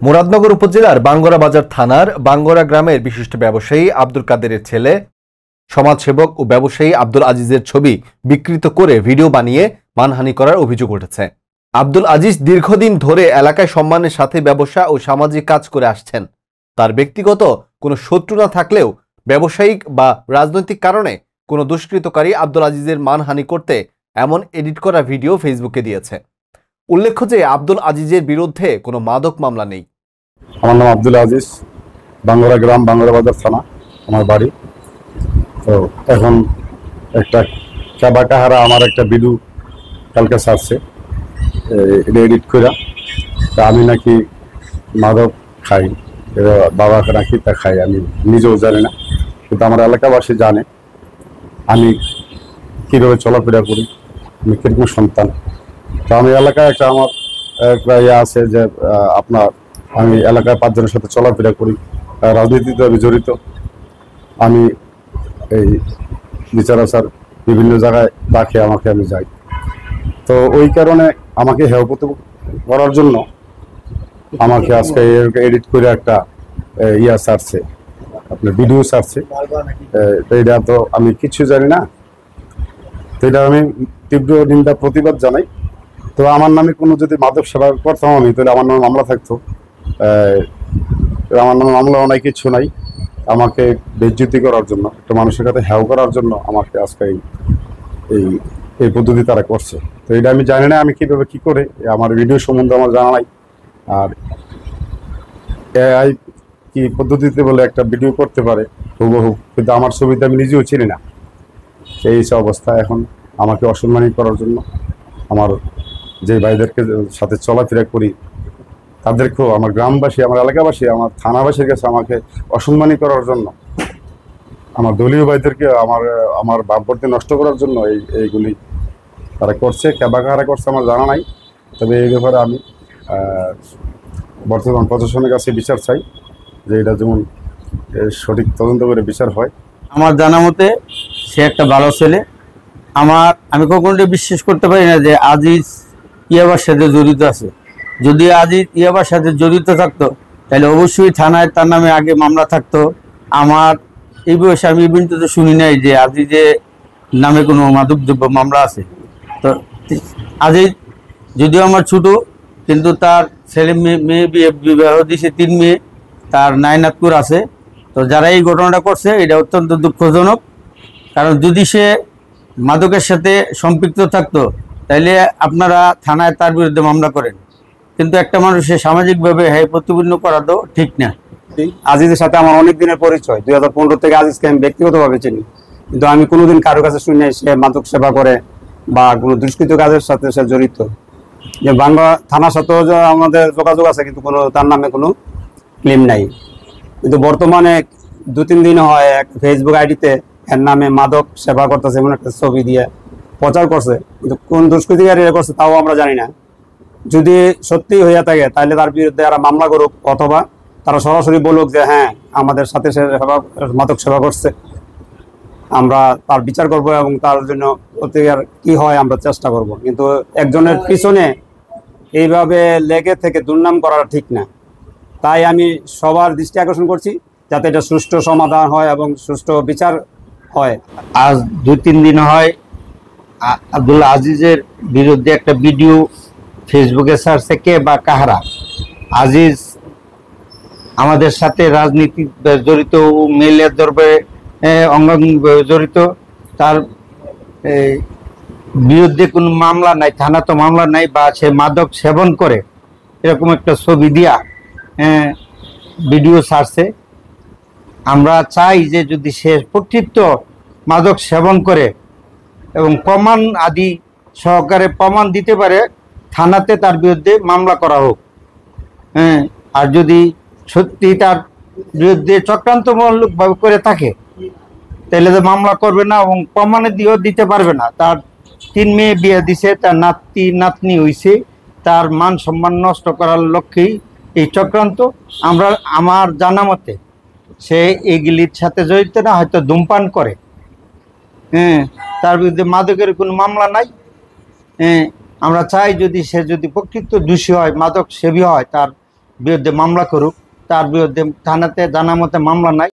মুরাদনগর উপজেলার বাঙ্গরা বাজার থানার বাঙ্গরা গ্রামের বিশিষ্ট ব্যবসায়ী আব্দুল কাদেরের ছেলে সমাজসেবক ও ব্যবসায়ী আব্দুল আজিজের ছবি বিকৃত করে ভিডিও বানিয়ে মানহানি করার অভিযোগ উঠেছে। আব্দুল আজিজ দীর্ঘদিন ধরে এলাকায় সম্মানের সাথে ব্যবসা ও সামাজিক কাজ করে আসছেন। তার ব্যক্তিগত কোনো শত্রু না থাকলেও ব্যবসায়িক বা রাজনৈতিক কারণে কোনো দুষ্কৃতকারী আব্দুল আজিজের মানহানি করতে এমন এডিট করা ভিডিও ফেসবুকে দিয়েছে। উল্লেখ্য যে আব্দুল আজিজের বিরুদ্ধে কোনো মাদক মামলা নেই। আমার নাম আব্দুল আজিজ, বাঙ্গরা গ্রাম, বাঙ্গরা বাজার থানা আমার বাড়ি। তো এখন একটা কাহারা আমার একটা ভিডিও কালকে ছাড়ছে, এটা এডিট করে আমি নাকি মাদক খাই, বাবা নাকি তা খাই, আমি নিজেও জানি না, কিন্তু আমার এলাকাবাসী জানে আমি কীভাবে চলাফেরা করি, আমি কিরকম সন্তান। তো আমি এলাকায় একটা আমার একটা ইয়ে আছে যে আমি এলাকায় 5 জনের সাথে চলাফেরা করি, রাজনীতিতে আমি জড়িত। আমি এই বিচার আচার বিভিন্ন জায়গায় ডাকে আমাকে, আমি যাই। তো ওই কারণে আমাকে হেয় করার জন্য আমাকে আজকে এডিট করে একটা ইয়া ছাড়ছে, আপনার ভিডিও ছাড়ছে। তো এটা তো আমি কিছু জানি না, তো এটা আমি তীব্র নিন্দা প্রতিবাদ জানাই। তো আমার নামে কোনো যদি মাদক সেবা করতাম আমি, তাহলে আমার নামে মামলা থাকতো। আমার নামে মামলাও নাই, কিছু নাই। আমাকে বেইজ্জতি করার জন্য, একটা মানুষের কাছে হেয় করার জন্য আমাকে আজকে এই পদ্ধতি তারা করছে। তো এটা আমি জানি না আমি কিভাবে কি করে, আমার ভিডিও সম্বন্ধে আমার জানা নাই। আর এআই কি পদ্ধতিতে বলে একটা ভিডিও করতে পারে হুবহু, কিন্তু আমার ছবিতে আমি নিজেও চিনি না। সেই অবস্থা এখন আমাকে অসম্মানিত করার জন্য, আমার যে ভাইদেরকে সাথে চলাফেরা করি তাদেরকেও, আমার গ্রামবাসী, আমার এলাকাবাসী, আমার থানাবাসীর কাছে আমাকে অসম্মানিত করার জন্য, আমার দলীয় ভাইদেরকে আমার ভাবমূর্তি নষ্ট করার জন্য এইগুলি তারা করছে। কারা করছে আমার জানা নাই, তবে এই ব্যাপারে আমি বর্তমান প্রশাসনের কাছে বিচার চাই, যে এটা যেমন সঠিক তদন্ত করে বিচার হয়। আমার জানা মতে সে একটা ভালো ছেলে। আমি কখনো বিশ্বাস করতে পারি না যে আজিজ ইয়াবার সাথে জড়িত আছে। যদি আজিজ ইয়াবার সাথে জড়িত থাকতো তাহলে অবশ্যই থানায় তার নামে আগে মামলা থাকতো। আমার এই বয়সে আমি পর্যন্ত শুনি নাই যে আজিজের নামে কোনো মাদকদ্রব্য মামলা আছে। তো আজিজ যদিও আমার ছোট, কিন্তু তার ছেলে মেয়ে বিবাহ দিয়েছে, 3 মেয়ে, তার 9 নাতকুর আছে। তো যারা এই ঘটনাটা করছে এটা অত্যন্ত দুঃখজনক। কারণ যদি সে মাদকের সাথে সম্পৃক্ত থাকতো তাহলে আপনারা থানায় তার বিরুদ্ধে মামলা করেন, কিন্তু একটা মানুষের সামাজিকভাবে প্রতিপন্ন করা তো ঠিক না। আজিজের সাথে আমার অনেক দিনের পরিচয়, 2015 থেকে আজিজকে আমি ব্যক্তিগতভাবে চিনি, কিন্তু আমি কোনোদিন কারো কাছে শুনি নাই সে মাদক সেবা করে বা কোনো দুষ্কৃত কাজের সাথে সে জড়িত। যে বাংলা থানার সাথেও আমাদের যোগাযোগ আছে, কিন্তু কোনো তার নামে কোনো ক্লেম নাই। কিন্তু বর্তমানে 2-3 দিন হয় এক ফেসবুক আইডিতে এর নামে মাদক সেবা করতেছে এমন একটা ছবি দিয়ে প্রচার করছে, কিন্তু কোন দুষ্কৃতিকারী করছে তাও আমরা জানি না। যদি সত্যি হইয়া থাকে তাহলে তার বিরুদ্ধে এরা মামলা করুক, অথবা তারা সরাসরি বলুক যে হ্যাঁ আমাদের সাথে সে মাদক সেবা করছে, আমরা তার বিচার করব এবং তার জন্য প্রতিকার কি হয় আমরা চেষ্টা করব। কিন্তু একজনের পিছনে এইভাবে লেগে থেকে দুর্নাম করা ঠিক না। তাই আমি সবার দৃষ্টি আকর্ষণ করছি যাতে এটা সুষ্ঠু সমাধান হয় এবং সুষ্ঠু বিচার হয়। আজ 2-3 দিন হয় আব্দুল আজিজের বিরুদ্ধে একটা ভিডিও ফেসবুকে ছাড়ছে কে বা কাহারা। আজিজ আমাদের সাথে রাজনীতি জড়িত, মেলের দরবারে অঙ্গাঙ্গিভাবে জড়িত। তার বিরুদ্ধে কোনো মামলা নাই, থানা তো মামলা নাই, বা সে মাদক সেবন করে এরকম একটা ছবি দিয়া ভিডিও ছাড়ছে। আমরা চাই যে যদি সে প্রকৃত মাদক সেবন করে এবং প্রমাণ আদি সহকারে প্রমাণ দিতে পারে, থানাতে তার বিরুদ্ধে মামলা করা হোক। আর যদি সত্যি তার বিরুদ্ধে চক্রান্তমূলকভাবে করে থাকে তাহলে তো মামলা করবে না এবং প্রমাণে দিয়েও দিতে পারবে না। তার 3 মেয়ে বিয়ে দিছে, তার নাতি নাতনি হইছে, তার মান সম্মান নষ্ট করার লক্ষ্যেই এই চক্রান্ত। আমার জানা মতে সে এইগুলির সাথে জড়িত না, হয়তো ধূমপান করে। তার বিরুদ্ধে মাদকের কোনো মামলা নাই। আমরা চাই যদি সে প্রকৃত দোষী হয়, মাদক সেবী হয়, তার বিরুদ্ধে মামলা করুক, তার বিরুদ্ধে থানাতে জানা মতে মামলা নাই।